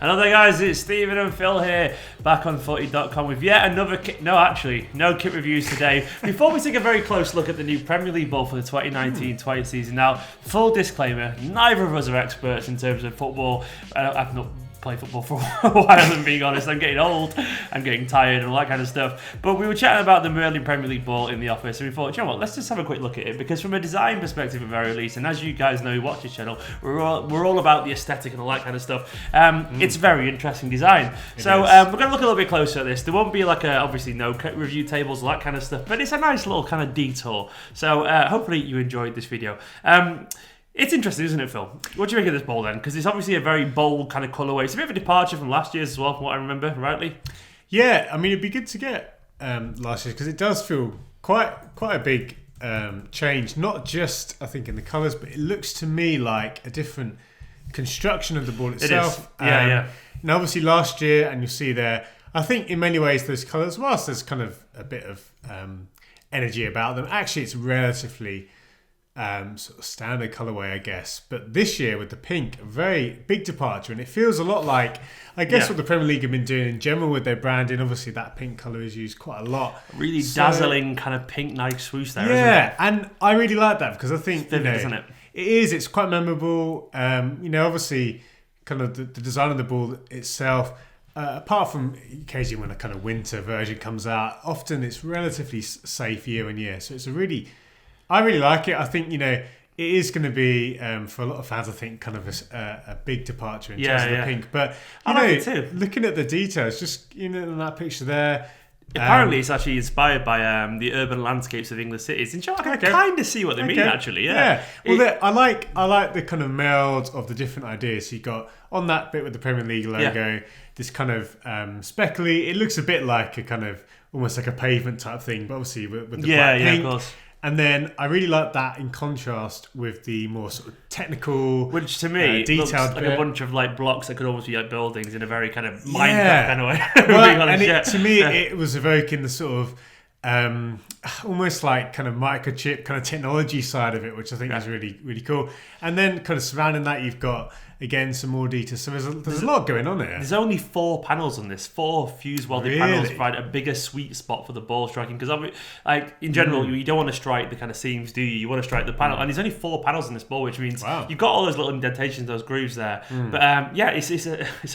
Hello there guys, it's Stephen and Phil here, back on FOOTY.COM with yet another no kit reviews today. Before we take a very close look at the new Premier League ball for the 2019-20 season. Now, full disclaimer, neither of us are experts in terms of football. I've not played football for a while, I'm being honest. I'm getting old, I'm getting tired and all that kind of stuff. But we were chatting about the Merlin Premier League ball in the office, and we thought, you know what, let's just have a quick look at it, because from a design perspective at very least, and as you guys know who watch this channel, we're all about the aesthetic and all that kind of stuff. It's very interesting design. So we're going to look a little bit closer at this. There won't be like obviously no review tables, all that kind of stuff, but it's a nice little kind of detour. So hopefully you enjoyed this video. It's interesting, isn't it, Phil? What do you make of this ball then? Because it's obviously a very bold kind of colourway. It's a bit of a departure from last year's as well, from what I remember, rightly? Yeah, I mean, it'd be good to get last year's, because it does feel quite a big change. Not just, I think, in the colours, but it looks to me like a different construction of the ball itself. It is. Yeah. Now, obviously, last year, and you'll see there, I think in many ways those colours, whilst there's kind of a bit of energy about them, actually it's relatively sort of standard colourway, I guess. But this year with the pink, a very big departure, and it feels a lot like, I guess, what the Premier League have been doing in general with their branding. Obviously, that pink colour is used quite a lot. Really dazzling kind of pink Nike swoosh there, isn't it? Yeah, and I really like that, because I think, it's vivid, isn't it? It is. It's quite memorable. Obviously, kind of the design of the ball itself. Apart from occasionally when a kind of winter version comes out, often it's relatively safe year on year. So it's I really like it. I think, it is going to be, for a lot of fans, I think, kind of a big departure in terms of the pink. But, I like it too. Looking at the details, just, in that picture there. Apparently, it's actually inspired by the urban landscapes of English cities. And I can kind of see what they mean, actually. Yeah. Well, I like the kind of meld of the different ideas. So you got on that bit with the Premier League logo, this kind of speckly. It looks a bit like a kind of almost like a pavement type thing, but obviously with the black pink. Of course. And then I really like that in contrast with the more sort of technical, which to me detailed looks like bit. a bunch of like blocks that could almost be like buildings in a very kind of Minecraft kind of way. Well, to me, it was evoking the sort of almost like kind of microchip kind of technology side of it, which I think is really, really cool. And then kind of surrounding that, you've got, again, some more details. So there's a lot going on here. There's only 4 panels on this. 4 fused welded panels provide a bigger sweet spot for the ball striking. Because, like, in general, you don't want to strike the kind of seams, do you? You want to strike the panel. And there's only 4 panels in this ball, which means you've got all those little indentations, those grooves there. But, it's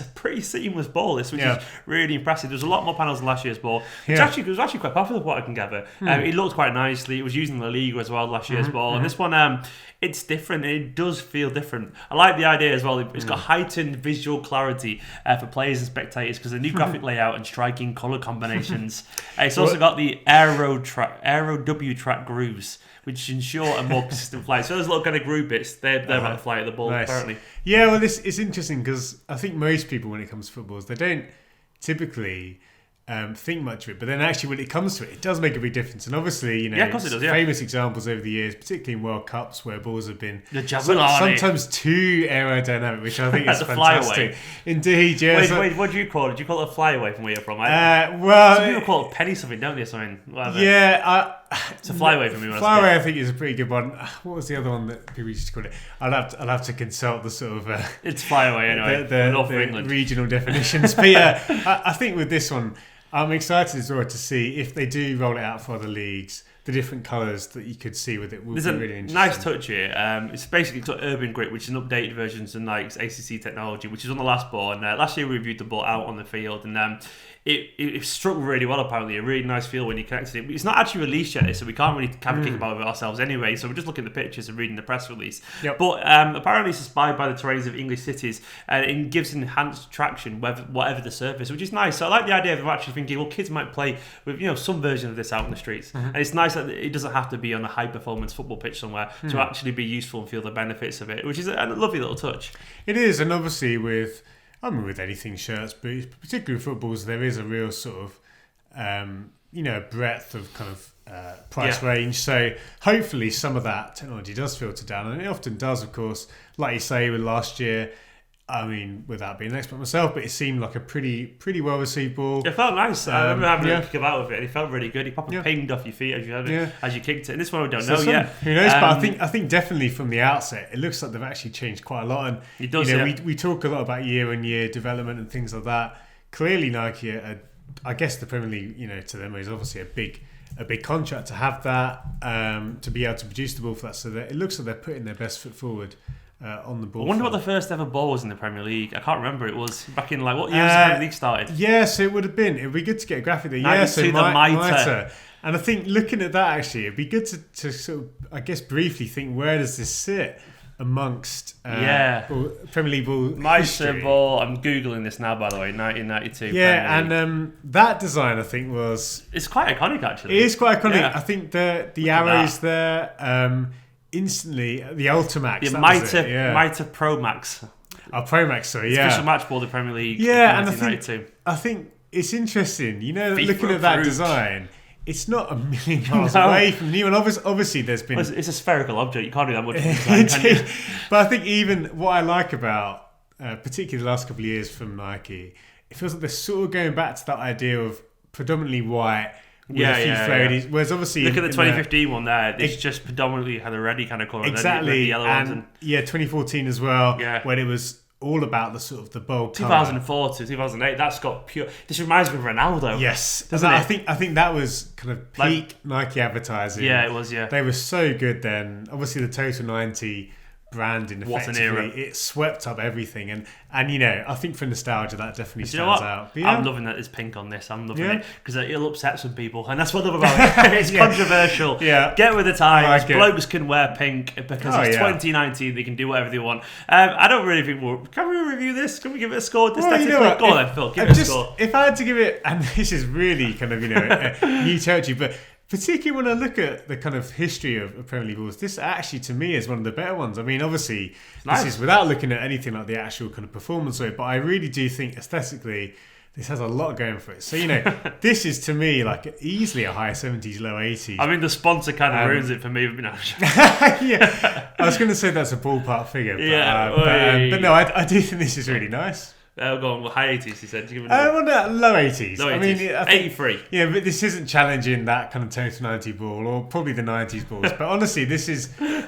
a pretty seamless ball, which is really impressive. There's a lot more panels than last year's ball. It was actually quite popular, what I can gather. It looked quite nicely. It was used in La Liga as well, last year's ball. And this one, it's different. It does feel different. I like the idea as well. It's got heightened visual clarity for players and spectators because of the new graphic layout and striking colour combinations. It's also got the Aero W track grooves, which ensure a more consistent flight. So those little kind of groove bits, they're about to fly at the ball, apparently. Yeah, well, it's interesting because I think most people, when it comes to footballs, they don't typically think much of it, but then actually when it comes to it, it does make a big difference. And obviously, of course it does, famous examples over the years, particularly in World Cups, where balls have been sometimes too aerodynamic, which I think is fantastic. Flyaway. Indeed, yeah. Wait, what do you call it? Do you call it a flyaway from where you're from? Some people call it penny something, don't they? Something. Whatever. Yeah, it's a flyaway for me. Flyaway, I think, is a pretty good one. What was the other one that people used to call it? I'll have to consult the sort of it's flyaway anyway. The regional definitions. But yeah, I think with this one, I'm excited as well to see if they do roll it out for other leagues, the different colours that you could see with it will be really interesting. Nice touch here. It's basically got Urban Grip, which is an updated version of Nike's ACC technology, which is on the last ball. And last year we reviewed the ball out on the field, and it struck really well, apparently. A really nice feel when you connected it. But it's not actually released yet, so we can't really have a kick about it ourselves anyway. So we're just looking at the pictures and reading the press release. Yep. But apparently it's inspired by the terrains of English cities, and it gives enhanced traction whatever the surface, which is nice. So I like the idea of actually thinking, well, kids might play with some version of this out in the streets. And it's nice that it doesn't have to be on a high-performance football pitch somewhere to actually be useful and feel the benefits of it, which is a lovely little touch. It is, and obviously with anything shirts, but particularly with footballs, there is a real sort of, breadth of kind of price range. So hopefully some of that technology does filter down, and it often does, of course. Like you say, with last year, I mean, without being an expert myself, but it seemed like a pretty well received ball. It felt nice. I remember having a kick about with it, and it felt really good. It probably pinged off your feet as you kicked it. And this one we don't know yet. Who knows? But I think definitely from the outset, it looks like they've actually changed quite a lot. And it does. We talk a lot about year-on-year development and things like that. Clearly, Nike, I guess the Premier League, to them is obviously a big contract to have that, to be able to produce the ball for that. So that it looks like they're putting their best foot forward on the ball. I wonder what the first ever ball was in the Premier League. I can't remember. It was back in what year was the Premier League started? Yeah, so it would have been. It would be good to get a graphic there. Yeah, so the mitre. And I think looking at that, actually, it'd be good to sort of, I guess, briefly think, where does this sit amongst Premier League ball mitre ball? I'm Googling this now, by the way, 1992. Yeah, and that design, I think, it's quite iconic, actually. It is quite iconic. Yeah. I think the arrows there, instantly, the Ultimax. Yeah, Mitre Pro Max. Oh, Pro Max, sorry, yeah. Official match ball, the Premier League. Yeah, 1992. and I think it's interesting, looking at that design, it's not a million miles away from new. And obviously there's been... Well, it's a spherical object. You can't do that much design, can you? But I think even what I like about, particularly the last couple of years from Nike, it feels like they're sort of going back to that idea of predominantly white, with a few flared. Whereas obviously... Look at the 2015 one there. It's just predominantly had a reddy kind of colour. Exactly. The yellow ones. 2014 as well, when it was all about the sort of the bold 2004 to 2008, that's got pure... This reminds me of Ronaldo. Yes. Doesn't it? I think that was kind of peak Nike advertising. Yeah, it was, They were so good then. Obviously the Total 90... branding effectively, what an era. It swept up everything, and I think for nostalgia that definitely stands out. But I'm loving that there's pink on this. I'm loving it because it'll upset some people, and that's what I love about it. It's controversial. Yeah, get with the times. Like blokes can wear pink because it's 2019. They can do whatever they want. I don't really think can we review this? Can we give it a score? Go on then, Phil. Give it a score. If I had to give it, and this is really kind of new territory, but particularly when I look at the kind of history of Premier League balls, this actually to me is one of the better ones. I mean, obviously, this is without looking at anything like the actual kind of performance of it, but I really do think aesthetically, this has a lot going for it. So, this is to me like easily a high 70s, low 80s. I mean, the sponsor kind of ruins it for me. Yeah, I was going to say that's a ballpark figure, but no, I do think this is really nice. Go on, high 80s, he said. Low 80s. Low 80s. I mean, 83. Yeah, but this isn't challenging that kind of Total 90 ball or probably the 90s balls. But honestly, this is... We've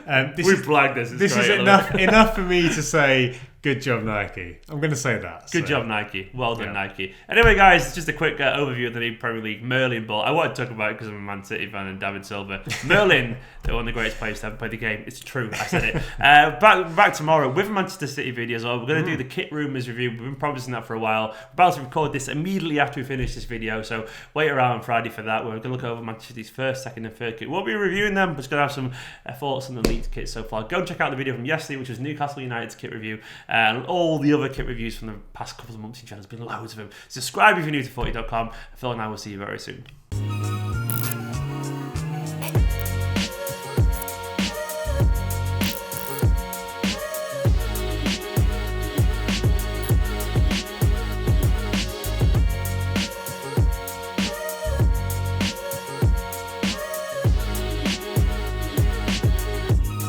blagged this. This is enough for me to say, good job, Nike. I'm going to say that. Good job, Nike. Well done, Nike. Anyway, guys, just a quick overview of the new Premier League Merlin ball. I want to talk about it because I'm a Man City fan and David Silva. Merlin, they're one of the greatest players to ever play the game. It's true. I said it. Back tomorrow with a Manchester City video as well. We're going to do the kit rumours review. We've been promising that for a while. We're about to record this immediately after we finish this video, so wait around on Friday for that. We're going to look over Manchester City's first, second and third kit. We'll be reviewing them, but it's going to have some thoughts on the leaked kit so far. Go and check out the video from yesterday, which was Newcastle United's kit review, and all the other kit reviews from the past couple of months in channel. There's been loads of them. Subscribe if you're new to FOOTY.COM. Phil and I will see you very soon.